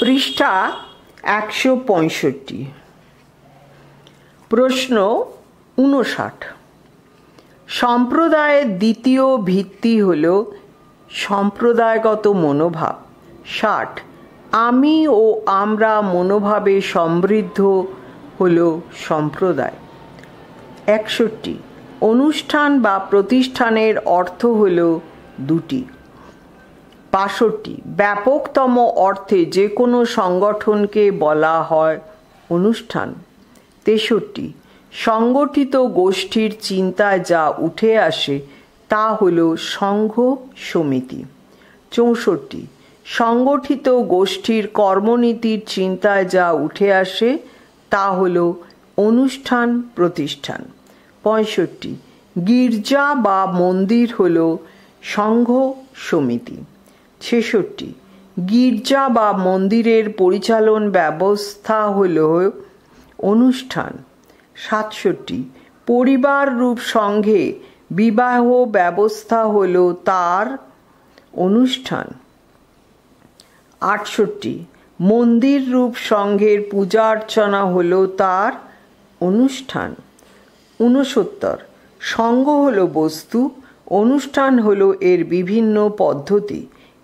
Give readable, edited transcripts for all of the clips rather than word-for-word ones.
পৃষ্ঠা 165। প্রশ্ন 59। সম্প্রদায়ের দ্বিতীয় ভিত্তি হল সম্প্রদায়গত মনোভাব। 60। আমি ও আমরা মনোভাবে সমৃদ্ধ হল সম্প্রদায়। 61। অনুষ্ঠান বা প্রতিষ্ঠানের অর্থ হল দুটি। 62। ব্যাপকতম অর্থে যে কোনো সংগঠনকে বলা হয় অনুষ্ঠান। 63। সংগঠিত গোষ্ঠীর চিন্তায় যা উঠে আসে তা হল সংঘ সমিতি। 64। সংগঠিত গোষ্ঠীর কর্মনীতির চিন্তায় যা উঠে আসে তা হল অনুষ্ঠান প্রতিষ্ঠান। 65। গির্জা বা মন্দির হল সংঘ সমিতি। 66। গির্জা বা মন্দিরের পরিচালন ব্যবস্থা হল অনুষ্ঠান। 67। পরিবার রূপ সংঘে বিবাহ ব্যবস্থা হল তার অনুষ্ঠান। 68। মন্দির রূপ সংঘের পূজা অর্চনা হল তার অনুষ্ঠান। 69। সংঘ হল বস্তু, অনুষ্ঠান হল এর বিভিন্ন পদ্ধতি,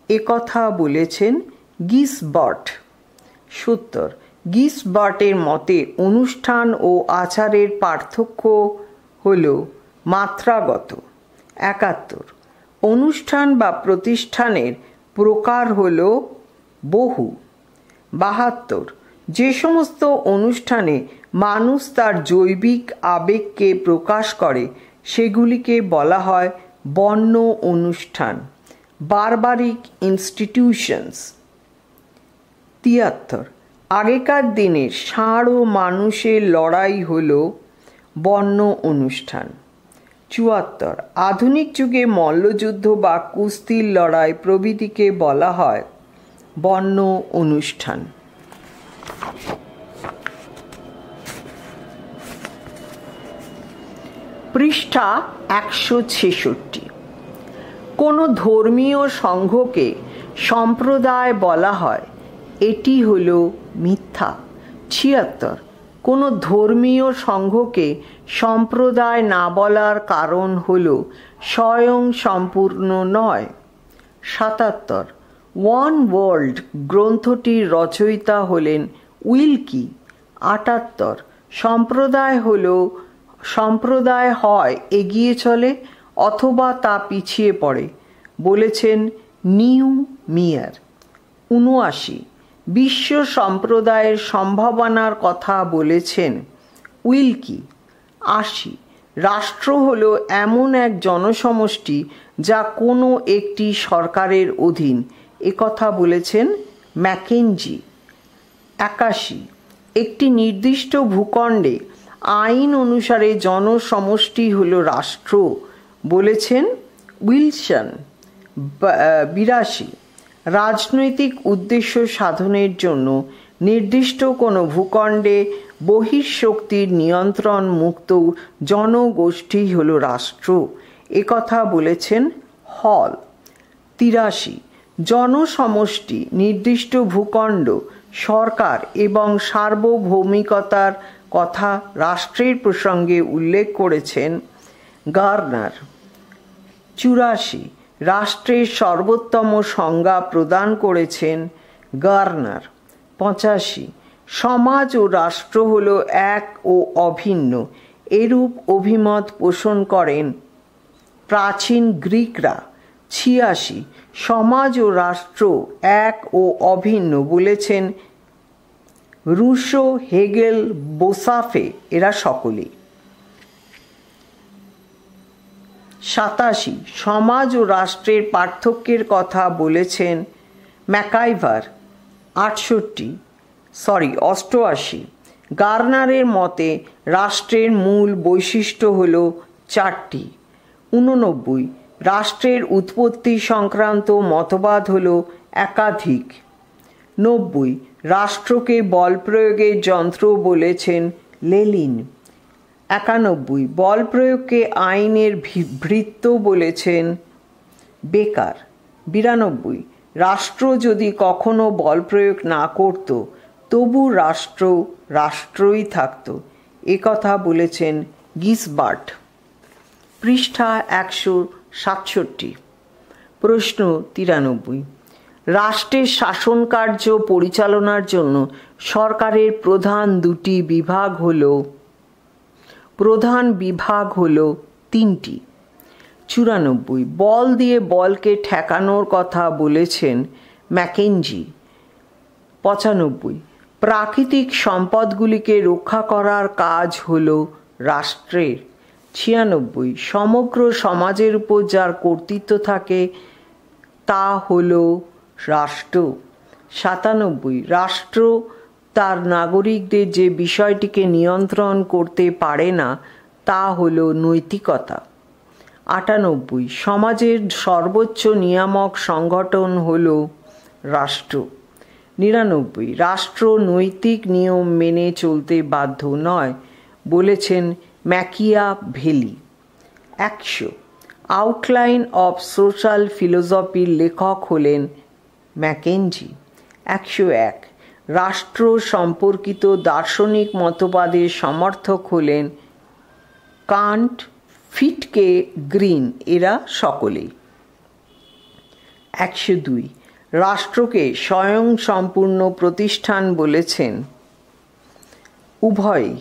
একথা বলেছেন গিসবার্ট। 70। গিসবার্টের মতে অনুষ্ঠান ও আচারের পার্থক্য হল মাত্রাগত। 71। অনুষ্ঠান বা প্রতিষ্ঠানের প্রকার হল বহু। 72। যে সমস্ত অনুষ্ঠানে মানুষ তার জৈবিক আবেগকে প্রকাশ করে সেগুলিকে বলা হয় বর্ণ অনুষ্ঠান, বারবারিক ইনস্টিটিউশনস। 73। আগেকার দিনের ষাঁড় ও মানুষের লড়াই হল বর্ণ অনুষ্ঠান। 74। আধুনিক যুগে মল্লযুদ্ধ বা কুস্তির লড়াই প্রভৃতিকে বলা হয় বর্ণ অনুষ্ঠান। পৃষ্ঠা 166। কোনো ধর্মীয় সংঘকে সম্প্রদায় বলা হয়, এটি হল মিথ্যা। 76। কোনো ধর্মীয় সংঘকে সম্প্রদায় না বলার কারণ হল স্বয়ং সম্পূর্ণ নয়। 77। ওয়ান ওয়ার্ল্ড গ্রন্থটির রচয়িতা হলেন উইলকি। 78। সম্প্রদায় হয় এগিয়ে চলে অথবা তা পিছিয়ে পড়ে, বলেছেন নিউ মিয়ার। 79। বিশ্ব সম্প্রদায়ের সম্ভাবনার কথা বলেছেন উইলকি। 80। রাষ্ট্র হল এমন এক জনসমষ্টি যা কোনো একটি সরকারের অধীন, একথা বলেছেন ম্যাকেঞ্জি। 81। একটি নির্দিষ্ট ভূখণ্ডে আইন অনুসারে জনসমষ্টি হল রাষ্ট্র, বলেছেন উইলসন। 82। রাজনৈতিক উদ্দেশ্য সাধনের জন্য নির্দিষ্ট কোনো ভূখণ্ডে বহিঃশক্তির নিয়ন্ত্রণ মুক্ত জনগোষ্ঠী হল রাষ্ট্র, একথা বলেছেন হল। 83। জনসমষ্টি, নির্দিষ্ট ভূখণ্ড, সরকার এবং সার্বভৌমিকতার কথা রাষ্ট্রের প্রসঙ্গে উল্লেখ করেছেন গার্নার। 84। রাষ্ট্রের সর্বোত্তম সংজ্ঞা প্রদান করেছেন গার্নার। 85। সমাজ ও রাষ্ট্র হল এক ও অভিন্ন, এরূপ অভিমত পোষণ করেন প্রাচীন গ্রিকরা। 86। সমাজ ও রাষ্ট্র এক ও অভিন্ন বলেছেন রুশো, হেগেল, বোসাফে, এরা সকলেই। 87। সমাজ ও রাষ্ট্রের পার্থক্যের কথা বলেছেন ম্যাকাইভার। 88। গার্নারের মতে রাষ্ট্রের মূল বৈশিষ্ট্য হল 4টি। 89। রাষ্ট্রের উৎপত্তি সংক্রান্ত মতবাদ হল একাধিক। 90। রাষ্ট্রকে বল প্রয়োগের যন্ত্র বলেছেন লেনিন। 91। বল প্রয়োগকে আইনের ভৃত্য বলেছেন বেকার। 92। রাষ্ট্র যদি কখনো বল প্রয়োগ না করত তবু রাষ্ট্র রাষ্ট্রই থাকত, একথা বলেছেন গিসবার্ট। পৃষ্ঠা 167। প্রশ্ন 93। রাষ্ট্রের শাসন কার্য পরিচালনার জন্য সরকারের প্রধান বিভাগ হল তিনটি। 94। বল দিয়ে বলকে ঠেকানোর কথা বলেছেন ম্যাকেঞ্জি। 95। প্রাকৃতিক সম্পদগুলিকে রক্ষা করার কাজ হল রাষ্ট্রের। 96। সমগ্র সমাজের উপর যার কর্তৃত্ব থাকে তা হল রাষ্ট্র। 97। রাষ্ট্র তার নাগরিকদের যে বিষয়টিকে নিয়ন্ত্রণ করতে পারে না তা হল নৈতিকতা। 98। সমাজের সর্বোচ্চ নিয়ামক সংগঠন হল রাষ্ট্র। 99। রাষ্ট্র নৈতিক নিয়ম মেনে চলতে বাধ্য নয়, বলেছেন ম্যাকিয়াভেলি। 100। আউটলাইন অফ সোশ্যাল ফিলোসফির লেখক হলেন ম্যাকেঞ্জি। 101। রাষ্ট্র সম্পর্কিত দার্শনিক মতবাদের সমর্থক হলেন কান্ট, ফিটকে, গ্রিন, এরা সকলেই। 102। রাষ্ট্রকে স্বয়ংসম্পূর্ণ প্রতিষ্ঠান বলেছেন উভয়ই,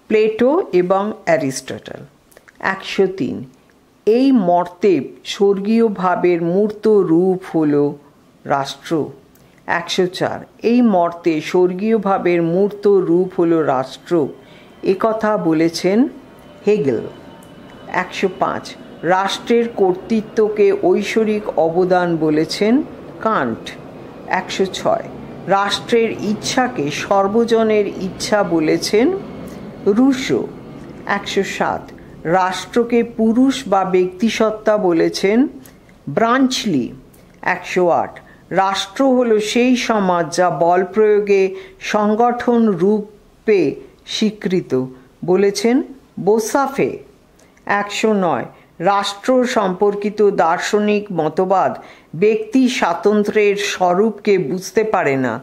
প্লেটো এবং অ্যারিস্টটল। 103। এই মর্তে স্বর্গীয় ভাবের মূর্ত রূপ হল রাষ্ট্র। 104। এই মর্তে স্বর্গীয় ভাবের মূর্ত রূপ হল রাষ্ট্র, একথা বলেছেন হেগেল। 105। রাষ্ট্রের কর্তৃত্বকে ঐশ্বরিক অবদান বলেছেন কান্ট। 106। রাষ্ট্রের ইচ্ছাকে সর্বজনের ইচ্ছা বলেছেন রুশো। 107। রাষ্ট্রকে পুরুষ বা ব্যক্তিসত্তা বলেছেন ব্রাঞ্চলি। 108। রাষ্ট্র হল সেই সমাজ যা বল প্রয়োগে সংগঠন রূপে স্বীকৃত, বলেছেন বোসাফে। 109। রাষ্ট্র সম্পর্কিত দার্শনিক মতবাদ ব্যক্তি স্বাতন্ত্র্যের স্বরূপকে বুঝতে পারে না,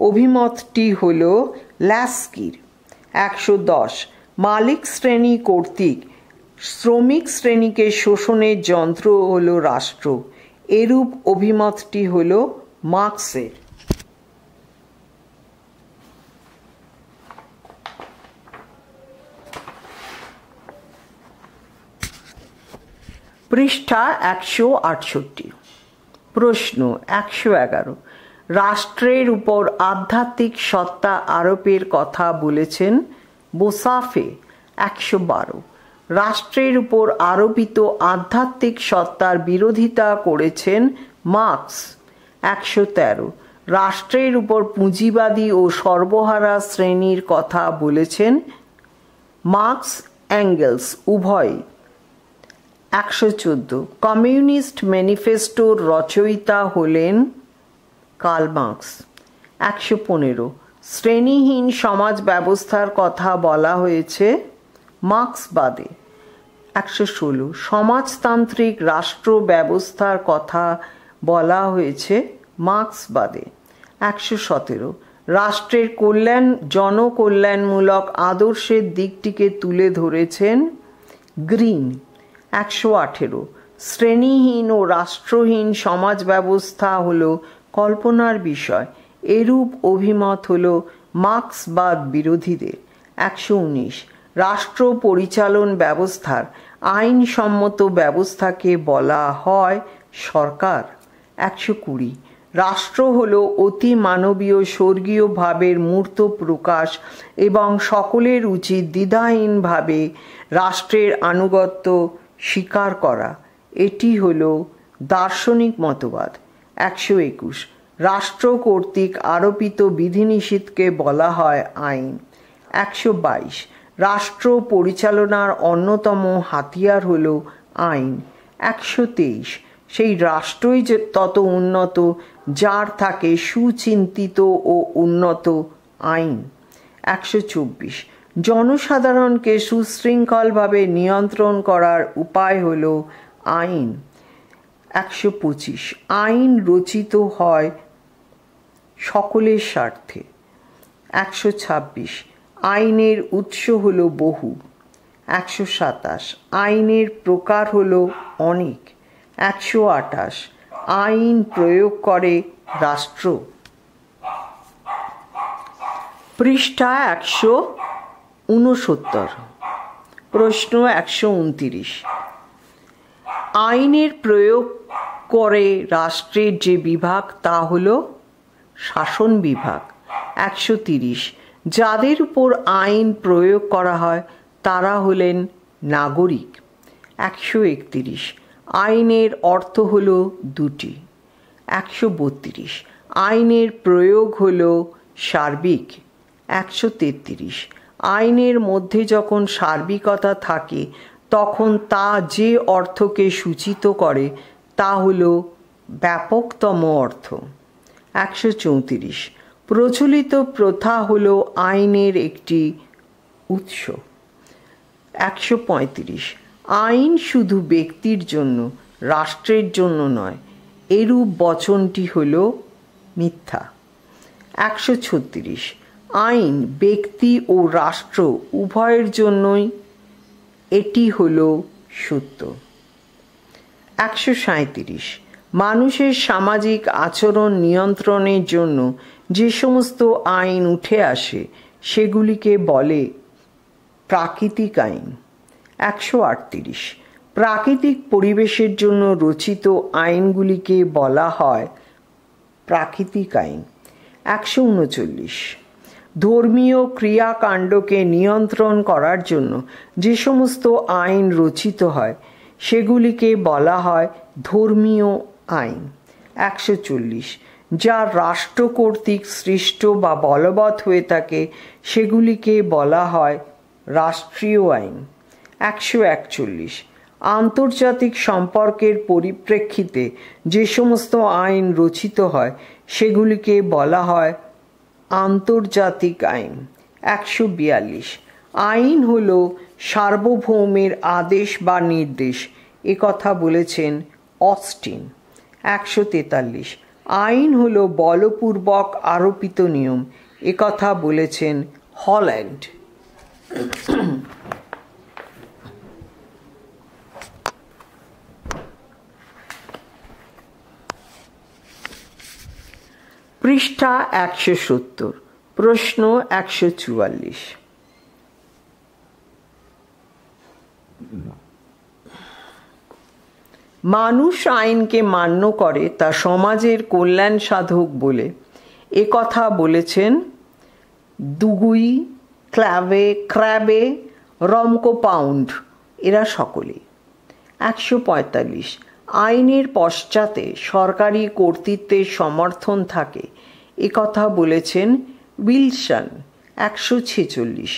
অভিমতটি হল ল্যাস্কির। 110। মালিক শ্রেণী কর্তৃক শ্রমিক শ্রেণীকে শোষণের যন্ত্র হল রাষ্ট্র, এরূপ অভিমতটি হল মার্ক্সের। পৃষ্ঠা 168। প্রশ্ন 111। রাষ্ট্রের উপর আধ্যাত্মিক সত্তা আরোপের কথা বলেছেন বোসাফে। 112। রাষ্ট্রের উপর আরোপিত আধ্যাত্মিক সত্তার বিরোধিতা করেছেন মার্ক্স। 113। রাষ্ট্রের উপর পুঁজিবাদী ও সর্বহারা শ্রেণীর কথা বলেছেন মার্ক্স, এঙ্গেলস উভয়ই। 114। কমিউনিস্ট ম্যানিফেস্টোর রচয়িতা হলেন কার্ল মার্ক্স। 115। শ্রেণীহীন সমাজ ব্যবস্থার কথা বলা হয়েছে মার্ক্সবাদে। 116। সমাজতান্ত্রিক রাষ্ট্র ব্যবস্থার কথা বলা হয়েছে মার্ক্সবাদে। 117। রাষ্ট্রের জনকল্যাণমূলক আদর্শের দিকটিকে তুলে ধরেছেন গ্রিন। 118। শ্রেণীহীন ও রাষ্ট্রহীন সমাজ ব্যবস্থা হল কল্পনার বিষয়, এরূপ অভিমত হল মার্ক্সবাদ বিরোধীদের। 119। রাষ্ট্র পরিচালন ব্যবস্থার আইনসম্মত ব্যবস্থাকে বলা হয় সরকার। 120। রাষ্ট্র হল অতি মানবীয় স্বর্গীয় ভাবের মূর্ত প্রকাশ এবং সকলের উচিত দ্বিধাহীনভাবে রাষ্ট্রের আনুগত্য স্বীকার করা, এটি হল দার্শনিক মতবাদ। 121। রাষ্ট্র কর্তৃক আরোপিত বিধিনিষেধকে বলা হয় আইন। 122। রাষ্ট্র পরিচালনার অন্যতম হাতিয়ার হল আইন। 123। সেই রাষ্ট্রই যে তত উন্নত যার থাকে সুচিন্তিত ও উন্নত আইন। 124। জনসাধারণকে সুশৃঙ্খলভাবে নিয়ন্ত্রণ করার উপায় হল আইন। 125 আইন রচিত হয় সকলের স্বার্থে। 126 আইনের উৎস হল বহু। 127 আইনের প্রকার হল অনেক। 128 আইন প্রয়োগ করে রাষ্ট্র। পৃষ্ঠা 169। প্রশ্ন 129 আইনের প্রয়োগ করে রাষ্ট্রের যে বিভাগ তা হল শাসন বিভাগ। 130 যাদের উপর আইন প্রয়োগ করা হয় তারা হলেন নাগরিক। 131 আইনের অর্থ হল দুটি। 132 আইনের প্রয়োগ হল সার্বিক। 133 আইনের মধ্যে যখন সার্বিকতা থাকে তখন তা যে অর্থকে সূচিত করে তা হল ব্যাপকতম অর্থ। 134 প্রচলিত প্রথা হল আইনের একটি উৎস। 135 আইন শুধু ব্যক্তির জন্য, রাষ্ট্রের জন্য নয়, এরূপ বচনটি হল মিথ্যা। 136 আইন ব্যক্তি ও রাষ্ট্র উভয়ের জন্যই, এটি হল সত্য। 137 মানুষের সামাজিক আচরণ নিয়ন্ত্রণের জন্য যে সমস্ত আইন উঠে আসে সেগুলিকে বলে প্রাকৃতিক আইন। 138 প্রাকৃতিক পরিবেশের জন্য রচিত আইনগুলিকে বলা হয় প্রাকৃতিক আইন। 139 ধর্মীয় ক্রিয়াকাণ্ডকে নিয়ন্ত্রণ করার জন্য যে সমস্ত আইন রচিত হয় সেগুলিকে বলা হয় ধর্মীয় আইন। 140 যা রাষ্ট্র কর্তৃক সৃষ্ট বা বলবৎ হয়ে থাকে সেগুলিকে বলা হয় রাষ্ট্রীয় আইন। 141 আন্তর্জাতিক সম্পর্কের পরিপ্রেক্ষিতে যে সমস্ত আইন রচিত হয় সেগুলিকে বলা হয় আন্তর্জাতিক আইন। 142 আইন হল সার্বভৌমের আদেশ বা নির্দেশ, একথা বলেছেন অস্টিন। 143 আইন হল বলপূর্বক আরোপিত নিয়ম, একথা বলেছেন হল্যান্ড। পৃষ্ঠা 170। প্রশ্ন 144 মানুষ আইনকে মান্য করে তা সমাজের কল্যাণ সাধক বলে একথা বলেছেন দুগুই, ক্র্যাবে, রমকোপাউন্ড, এরা সকলে। 145 আইনের পশ্চাতে সরকারি কর্তৃত্বের সমর্থন থাকে একথা বলেছেন উইলসন। 146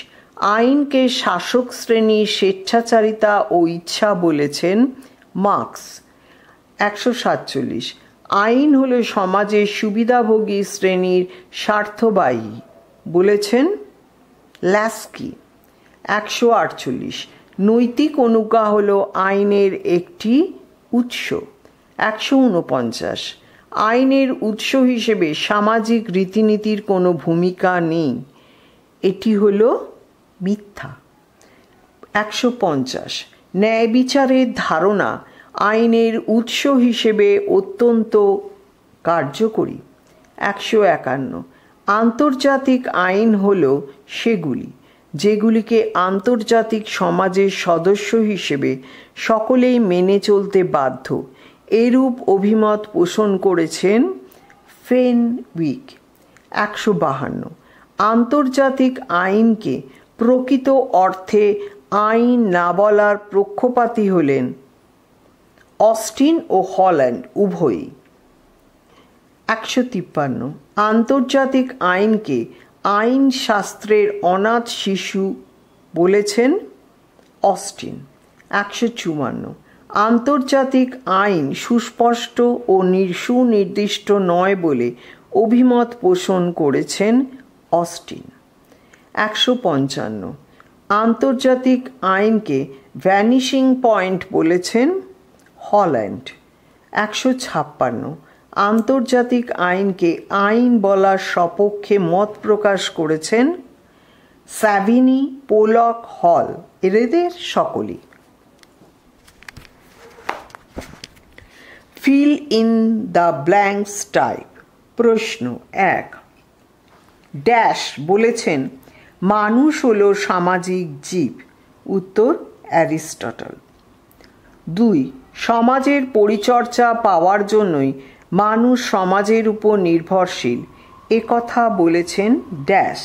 আইনকে শাসক শ্রেণীর স্বেচ্ছাচারিতা ও ইচ্ছা বলেছেন মার্কস। 147 আইন হল সমাজের সুবিধাভোগী শ্রেণীর স্বার্থবাহী বলেছেন ল্যাস্কি। 148 নৈতিক অনুজ্ঞা হল আইনের একটি উৎস। 149 আইনের উৎস হিসেবে সামাজিক রীতিনীতির কোনো ভূমিকা নেই, এটি হল মিথ্যা। 150 ন্যায় বিচারের ধারণা আইনের উৎস হিসেবে অত্যন্ত কার্যকরী। 151 আন্তর্জাতিক আইন হল সেগুলি যেগুলিকে আন্তর্জাতিক সমাজের সদস্য হিসেবে সকলেই মেনে চলতে বাধ্য, এরূপ অভিমত পোষণ করেছেন ফেনউইক। 152 আন্তর্জাতিক আইনকে প্রকৃত অর্থে আইন না বলার পক্ষপাতী হলেন অস্টিন ও হল্যান্ড উভয়ই। 153 আন্তর্জাতিক আইনকে আইন শাস্ত্রের অনাথ শিশু বলেছেন অস্টিন। 154 আন্তর্জাতিক আইন সুস্পষ্ট ও সুনির্দিষ্ট নয় বলে অভিমত পোষণ করেছেন অস্টিন। 155 আন্তর্জাতিক আইনকে ভ্যানিশিং পয়েন্ট বলেছেন হল্যান্ড। 156 আন্তর্জাতিক আইনকে আইন বলার সপক্ষে মত প্রকাশ করেছেন স্যাভিনি, পোলক, হল, এদের সকলেই। Fill in the blanks type. প্রশ্ন 1, ড্যাশ বলেছেন মানুষ হলো সামাজিক জীব। উত্তর অ্যারিস্টটল। 2, সমাজের পরিচর্যা পাওয়ার জন্যই মানুষ সমাজের উপর নির্ভরশীল। একথা বলেছেন ড্যাশ।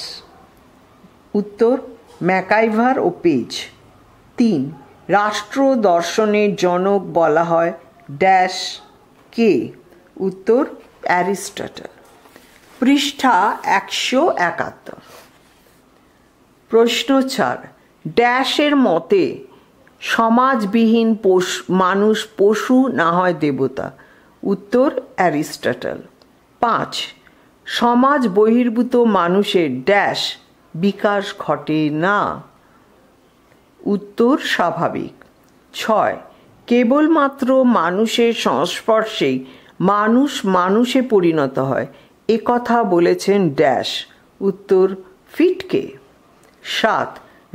উত্তর ম্যাকাইভার ও পেজ। 3, রাষ্ট্র দর্শনের জনক বলা হয় ড্যাশ কে। উত্তর অ্যারিস্টটল। পৃষ্ঠা 171। প্রশ্ন 4, ড্যাশের মতে সমাজবিহীন মানুষ পশু না হয় দেবতা। উত্তর অ্যারিস্টটল। 5, সমাজ বহির্ভূত মানুষের ড্যাশ বিকাশ ঘটে না। উত্তর স্বাভাবিক। 6, কেবলমাত্র মানুষের সংস্পর্শেই মানুষ মানুষে পরিণত হয়। একথা বলেছেন ড্যাশ। উত্তর ফিটকে। 7,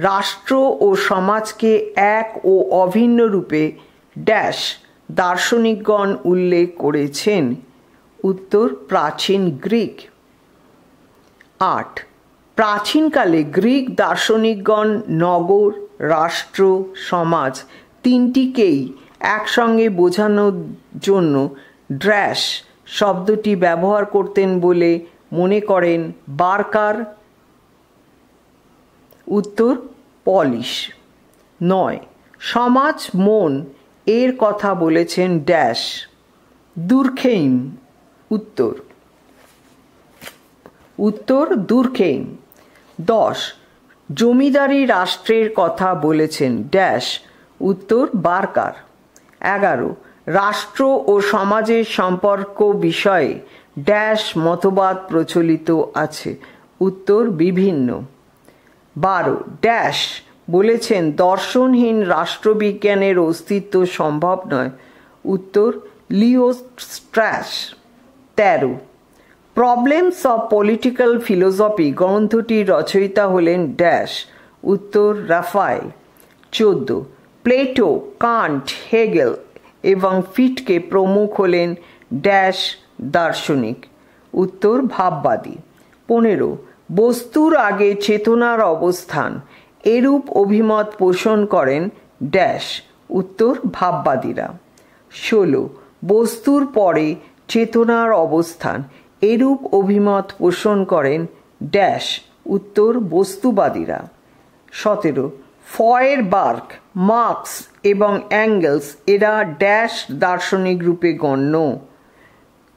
রাষ্ট্র ও সমাজকে এক ও অভিন্ন রূপে ড্যাশ দার্শনিকগণ উল্লেখ করেছেন। উত্তর প্রাচীন গ্রিক। 8, প্রাচীনকালে গ্রিক দার্শনিকগণ নগর, রাষ্ট্র, সমাজ তিনটিকেই একসঙ্গে বোঝানোর জন্য ড্যাশ শব্দটি ব্যবহার করতেন বলে মনে করেন বার্কার। উত্তর পলিশ। 9, সমাজ মন এর কথা বলেছেন ড্যাশ দুর্খেইম। উত্তর দুর্খেইম। 10, জমিদারি রাষ্ট্রের কথা বলেছেন ড্যাশ। উত্তর বার্কার। 11, রাষ্ট্র ও সমাজের সম্পর্ক বিষয়ে ড্যাশ মতবাদ প্রচলিত আছে। উত্তর বিভিন্ন। 12, ড্যাশ বলেছেন দর্শনহীন রাষ্ট্রবিজ্ঞানের অস্তিত্ব সম্ভব নয়। উত্তর লিও স্ট্র্যাশ। 13, প্রবলেমস অফ পলিটিক্যাল ফিলোসফি গ্রন্থটির রচয়িতা হলেন ড্যাশ। উত্তর রাফায়েল। 14, প্লেটো, কান্ট, হেগেল এবং ফিটকে প্রমুখ হলেন ড্যাশ দার্শনিক। উত্তর ভাববাদী। 15, বস্তুর আগে চেতনার অবস্থান এরূপ অভিমত পোষণ করেন ড্যাশ। উত্তর ভাববাদীরা। 16, বস্তুর পরে চেতনার অবস্থান এরূপ অভিমত পোষণ করেন ড্যাশ। উত্তর বস্তুবাদীরা। 17, ফয়েরবার্গ, মার্কস এবং অ্যাঙ্গেলস এরা ড্যাশ দার্শনিক রূপে গণ্য।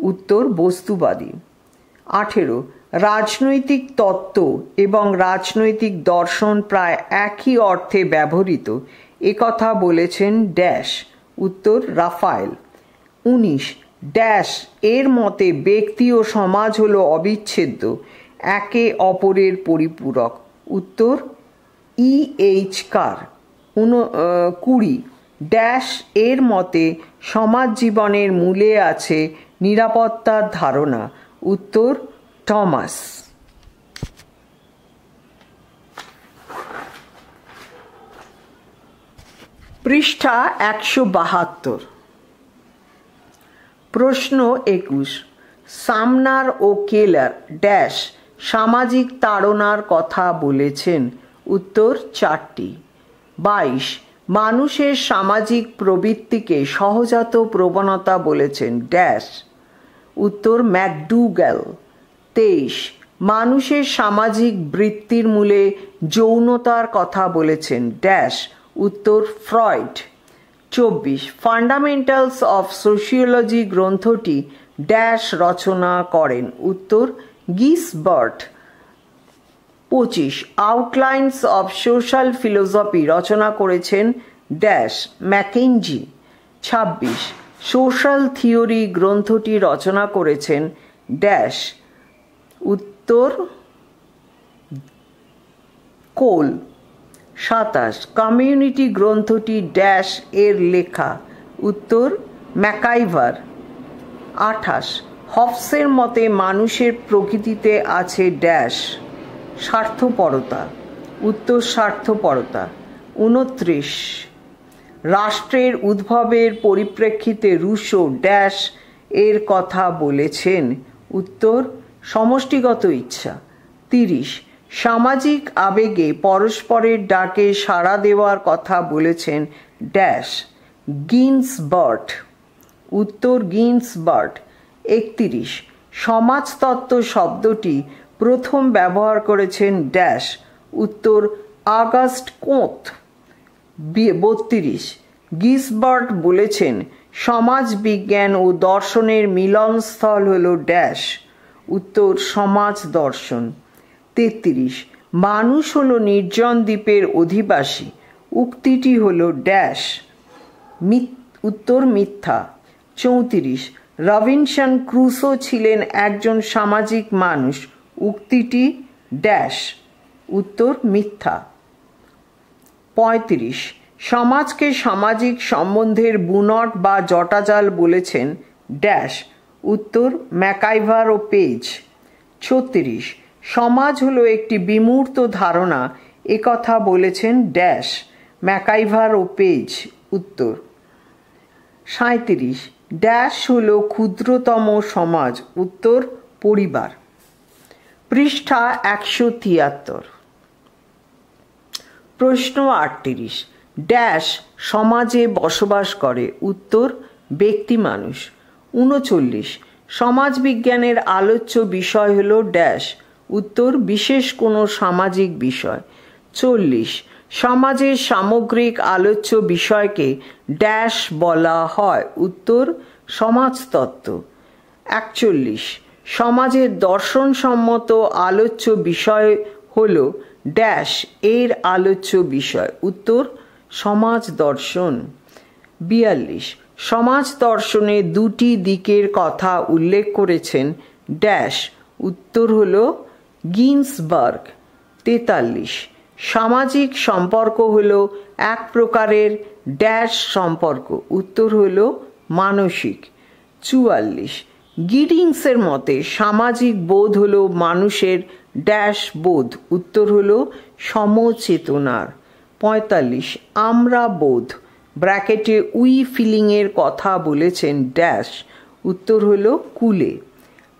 উত্তর বস্তুবাদী। 18, রাজনৈতিক তত্ত্ব এবং রাজনৈতিক দর্শন প্রায় একই অর্থে ব্যবহৃত। একথা বলেছেন ড্যাশ। উত্তর রাফায়েল। 19, ড্যাশ এর মতে ব্যক্তি ও সমাজ হলো অবিচ্ছেদ্য, একে অপরের পরিপূরক। উত্তর E.H. কার। 20, ড্যাশ এর মতে সমাজ জীবনের মূলে আছে নিরাপত্তার ধারণা। উত্তর টমাস। পৃষ্ঠা 172। প্রশ্ন 21, সামনার ও কেলার ড্যাশ সামাজিক তাড়নার কথা বলেছেন। উত্তর 4টি। 22, মানুষের সামাজিক প্রবৃত্তিকে সহজাত প্রবণতা বলেছেন ড্যাশ। উত্তর ম্যাকডুগ্যাল। 23, মানুষের সামাজিক বৃত্তির মূলে যৌনতার কথা বলেছেন ড্যাশ। উত্তর ফ্রয়েড। 24, ফান্ডামেন্টালস অফ সোশিওলজি গ্রন্থটি ড্যাশ রচনা করেন। উত্তর Gisbert. 25, outlines of social philosophy রচনা করেছেন ড্যাশ ম্যাকেঞ্জি। 26, সোশ্যাল থিওরি গ্রন্থটি রচনা করেছেন ড্যাশ। উত্তর কোল। 27, কমিউনিটি গ্রন্থটি ড্যাশ এর লেখা। উত্তর ম্যাকাইভার। 28 হবসের মতে মানুষের প্রকৃতিতে আছে ড্যাশ স্বার্থপরতা। উত্তর স্বার্থপরতা। 29 রাষ্ট্রের উদ্ভবের পরিপ্রেক্ষিতে রুশো ড্যাশ এর কথা বলেছেন। উত্তর সমষ্টিগত ইচ্ছা। 30 সামাজিক আবেগে পরস্পরের ডাকে সাড়া দেওয়ার কথা বলেছেন ড্যাশ গিন্সবার্গ। উত্তর গিন্সবার্গ। 31 সমাজতত্ত্ব শব্দটি প্রথম ব্যবহার করেছেন ড্যাশ। উত্তর আগস্ট কোঁত। 32 গিন্সবার্গ বলেছেন সমাজ বিজ্ঞান ও দর্শনের মিলনস্থল হল ড্যাশ। উত্তর সমাজ দর্শন। 33 মানুষ হল নির্জন দ্বীপের অধিবাসী। উক্তিটি হল ড্যাশ উত্তর মিথ্যা। 34 রবিনসন ক্রুসো ছিলেন একজন সামাজিক মানুষ। উক্তিটি ড্যাশ উত্তর মিথ্যা। 35 সমাজকে সামাজিক সম্বন্ধের বুনট বা জটাজাল বলেছেন ড্যাশ। উত্তর ম্যাকাইভার ও পেজ। 36 সমাজ হলো একটি বিমূর্ত ধারণা একথা বলেছেন ড্যাশ ম্যাকাইভার ও পেজ। উত্তর। 37 ড্যাশ হলো ক্ষুদ্রতম সমাজ। উত্তর পরিবার। পৃষ্ঠা 173। প্রশ্ন 38 ড্যাশ সমাজে বসবাস করে। উত্তর ব্যক্তি মানুষ। 39 সমাজবিজ্ঞানের আলোচ্য বিষয় হল ড্যাশ। উত্তর বিশেষ কোনো সামাজিক বিষয়। 40 সমাজের সামগ্রিক আলোচ্য বিষয়কে ড্যাশ বলা হয়। উত্তর সমাজতত্ত্ব। 41 সমাজের দর্শনসম্মত আলোচ্য বিষয় হল ড্যাশ এর আলোচ্য বিষয়। উত্তর সমাজ দর্শন। 42 সমাজ দর্শনে দুটি দিকের কথা উল্লেখ করেছেন ড্যাশ। উত্তর হল গিন্সবার্গ। 43 সামাজিক সম্পর্ক হল এক প্রকারের ড্যাশ সম্পর্ক। উত্তর হল মানসিক। 44 গিডিংসের মতে সামাজিক বোধ হল মানুষের ড্যাশ বোধ। উত্তর হল সমচেতনার। 45 আমরা বোধ ব্র্যাকেটে উই ফিলিংয়ের কথা বলেছেন ড্যাশ। উত্তর হল কুলে।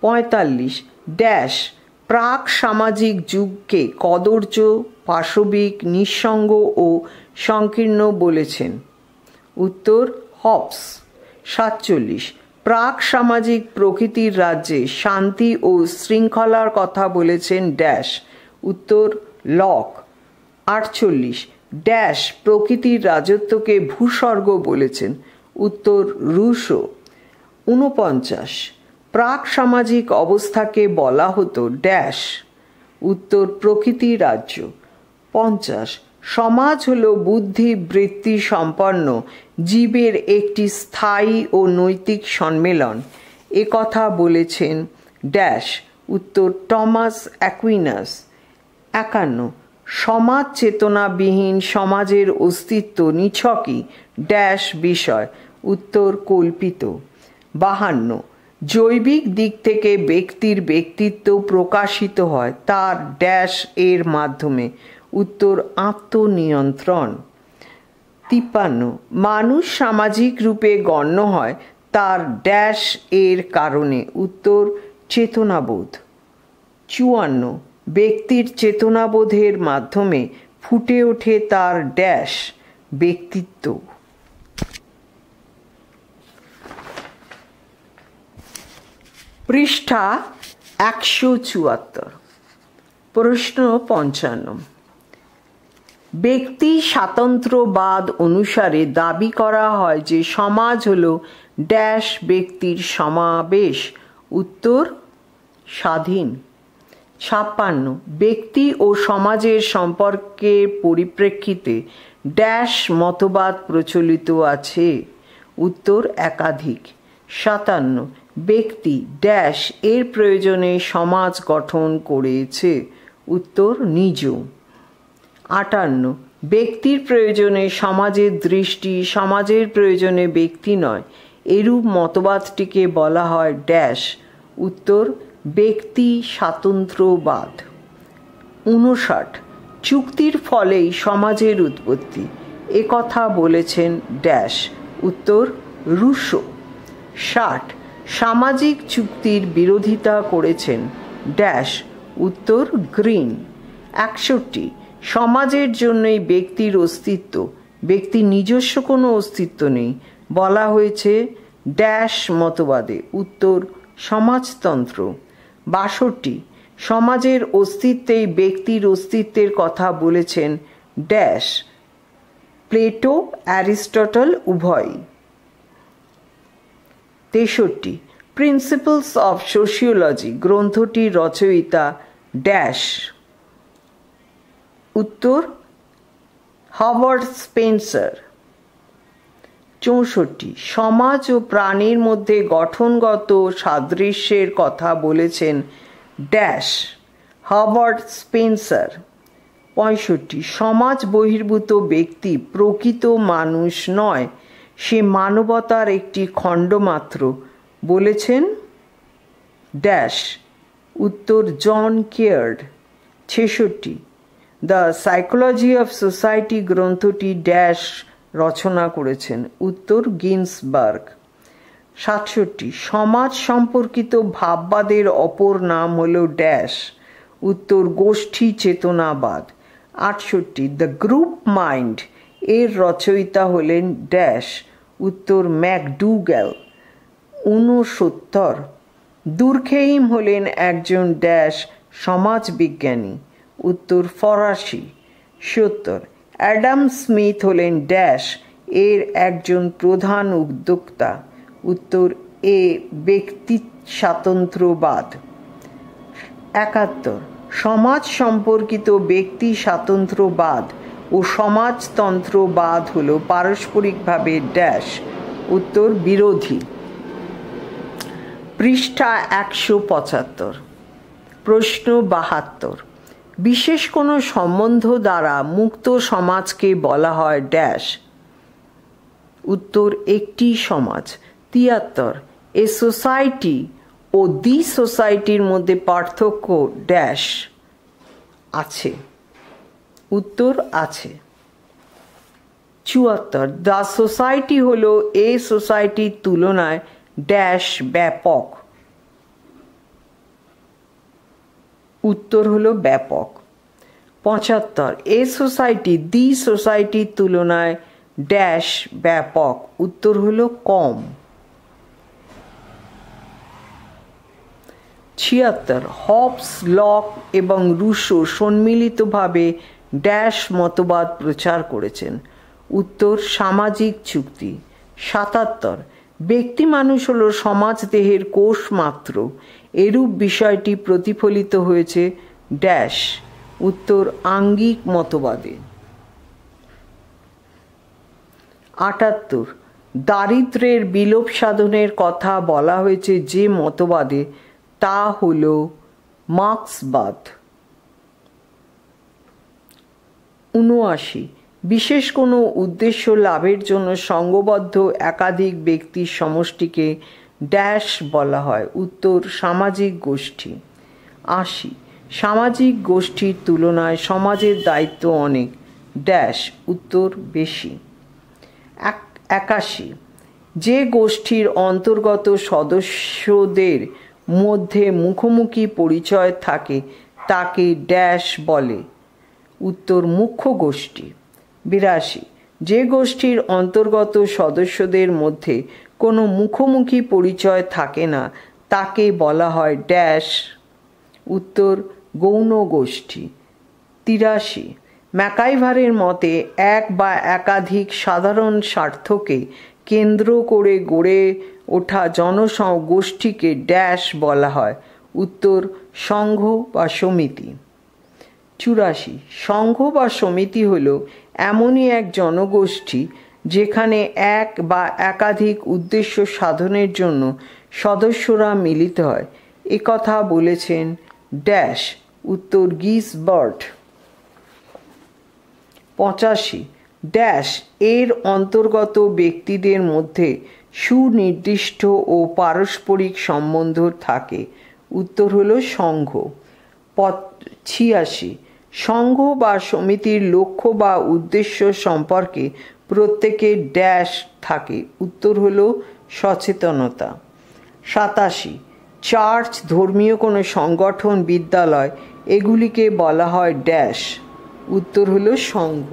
45 ড্যাশ প্রাক সামাজিক যুগকে কদর্য পাশবিক নিঃসঙ্গ ও সংকীর্ণ বলেছেন। উত্তর হবস। 47 প্রাক সামাজিক প্রকৃতির রাজ্যে শান্তি ও শৃঙ্খলার কথা বলেছেন ড্যাশ। উত্তর লক। 48 ড্যাশ প্রকৃতির রাজত্বকে ভূস্বর্গ বলেছেন। উত্তর রুশো। 49 প্রাক সামাজিক অবস্থাকে বলা হতো ড্যাশ। উত্তর প্রকৃতি রাজ্য। 50 সমাজ হল বুদ্ধি বৃত্তি সম্পন্ন জীবের একটি স্থায়ী ও নৈতিক সম্মেলন একথা বলেছেন ড্যাশ। উত্তর টমাস অ্যাকুইনাস। 51 সমাজ চেতনাবিহীন সমাজের অস্তিত্ব নিছকই ড্যাশ বিষয়। উত্তর কল্পিত। 52 জৈবিক দিক থেকে ব্যক্তির ব্যক্তিত্ব প্রকাশিত হয় তার ড্যাশ এর মাধ্যমে। উত্তর আত্মনিয়ন্ত্রণ। 53 মানুষ সামাজিক রূপে গণ্য হয় তার ড্যাশ এর কারণে। উত্তর চেতনাবোধ। 54 ব্যক্তির চেতনাবোধের মাধ্যমে ফুটে ওঠে তার ড্যাশ ব্যক্তিত্ব। পৃষ্ঠা 174। প্রশ্ন 55 ব্যক্তি স্বাতন্ত্র্যবাদ অনুসারে দাবি করা হয় যে সমাজ হল ড্যাশ ব্যক্তির সমাবেশ। উত্তর স্বাধীন। 56 ব্যক্তি ও সমাজের সম্পর্কের পরিপ্রেক্ষিতে ড্যাশ মতবাদ প্রচলিত আছে। উত্তর একাধিক। 57 ব্যক্তি ড্যাশ এর প্রয়োজনে সমাজ গঠন করেছে। উত্তর নিজ। 58 ব্যক্তির প্রয়োজনে সমাজের দৃষ্টি, সমাজের প্রয়োজনে ব্যক্তি নয় এরূপ মতবাদটিকে বলা হয় ড্যাশ। উত্তর ব্যক্তি স্বাতন্ত্র্যবাদ। 59 চুক্তির ফলেই সমাজের উৎপত্তি, একথা বলেছেন ড্যাশ। উত্তর রুশো। 60 সামাজিক চুক্তির বিরোধিতা করেছেন ড্যাশ। উত্তর গ্রিন। 61 সমাজের জন্যই ব্যক্তির অস্তিত্ব, ব্যক্তির নিজস্ব কোনো অস্তিত্ব নেই, বলা হয়েছে ড্যাশ মতবাদে। উত্তর সমাজতন্ত্র। 62 সমাজের অস্তিত্বেই ব্যক্তির অস্তিত্বের কথা বলেছেন ড্যাশ। প্লেটো, অ্যারিস্টটল উভয়ই। 63 প্রিন্সিপলস অফ সোশিওলজি গ্রন্থটির রচয়িতা ড্যাশ। উত্তর হার্বার্ট স্পেন্সার। 64 সমাজ ও প্রাণীর মধ্যে গঠনগত সাদৃশ্যের কথা বলেছেন ড্যাশ। Herbert Spencer. 65 সমাজ বহির্ভূত ব্যক্তি প্রকৃত মানুষ নয়, সে মানবতার একটি খণ্ড মাত্র, বলেছেন ড্যাশ। উত্তর John Caird. 66 the psychology of society গ্রন্থটি ড্যাশ রচনা করেছেন। উত্তর গিন্সবার্গ। 67 সমাজ সম্পর্কিত ভাববাদের অপর নাম হল ড্যাশ। উত্তর গোষ্ঠী চেতনাবাদ। 68 দ্য গ্রুপ মাইন্ড এর রচয়িতা হলেন ড্যাশ। উত্তর ম্যাকডুগ্যাল। 69 দুর্খেইম হলেন একজন ড্যাশ সমাজবিজ্ঞানী। উত্তর ফরাসি। 70 অ্যাডাম স্মিথ হলেন ড্যাশ এর একজন প্রধান উদ্যোক্তা। উত্তর এ ব্যক্তি স্বাতন্ত্র্যবাদ। 71 সমাজ সম্পর্কিত ব্যক্তি স্বাতন্ত্র্যবাদ ও সমাজতন্ত্রবাদ হল পারস্পরিকভাবে ড্যাশ। উত্তর বিরোধী। পৃষ্ঠা 175। প্রশ্ন 72 বিশেষ কোনো সম্বন্ধ দ্বারা মুক্ত সমাজকে বলা হয় ড্যাশ। উত্তর একটি সমাজ। 73 এ সোসাইটি ও দি সোসাইটির মধ্যে পার্থক্য ড্যাশ আছে। উত্তর আছে। 74 দ্য সোসাইটি হল এ সোসাইটির তুলনায় ড্যাশ ব্যাপক। উত্তর হলো ব্যাপক। 75 এ সোসাইটি দি সোসাইটির তুলনায় ড্যাশ ব্যাপক। উত্তর হলো কম। 76 হবস, লক এবং রুশো সম্মিলিতভাবে ড্যাশ মতবাদ প্রচার করেছেন। উত্তর সামাজিক চুক্তি। 77 ব্যক্তি মানুষ হল সমাজ দেহের কোষ মাত্র, এরূপ বিষয়টি প্রতিফলিত হয়েছে ড্যাশ। উত্তর আঙ্গিক মতবাদে। 78 দারিদ্র্যের বিলোপ সাধনের কথা বলা হয়েছে যে মতবাদে, তা হল মার্ক্সবাদ। 79 বিশেষ কোনো উদ্দেশ্য লাভের জন্য সংঘবদ্ধ একাধিক ব্যক্তির সমষ্টিকে ড্যাশ বলা হয়। উত্তর সামাজিক গোষ্ঠী। 80 সামাজিক গোষ্ঠীর তুলনায় সমাজের দায়িত্ব অনেক ড্যাশ। উত্তর বেশি। 81 যে গোষ্ঠীর অন্তর্গত সদস্যদের মধ্যে মুখোমুখি পরিচয় থাকে তাকে ড্যাশ বলে। উত্তর মুখ্য গোষ্ঠী। 82 যে গোষ্ঠীর অন্তর্গত সদস্যদের মধ্যে কোনো মুখোমুখি পরিচয় থাকে না তাকে বলা হয় ড্যাশ। উত্তর গৌণ গোষ্ঠী। 83 ম্যাকাইভারের মতে এক বা একাধিক সাধারণ স্বার্থকে কেন্দ্র করে গড়ে ওঠা জনগোষ্ঠীকে ড্যাশ বলা হয়। উত্তর সংঘ বা সমিতি। 84 সংঘ বা সমিতি হল এমনই এক জনগোষ্ঠী যেখানে এক বা একাধিক উদ্দেশ্য সাধনের জন্য সদস্যরা মিলিত হয়, একথা বলেছেন ড্যাশ। উত্তর গিসবার্ট। 85 ড্যাশ এর অন্তর্গত ব্যক্তিদের মধ্যে সুনির্দিষ্ট ও পারস্পরিক সম্বন্ধ থাকে? উত্তর হলো সংঘ। 86 সংঘ বা সমিতির লক্ষ্য বা উদ্দেশ্য সম্পর্কে প্রত্যেকের ড্যাশ থাকে? উত্তর হলো সচেতনতা। 87 চার্চ, ধর্মীয় কোনো সংগঠন, বিদ্যালয়, এগুলিকে বলা হয় ড্যাশ? উত্তর হলো সংঘ।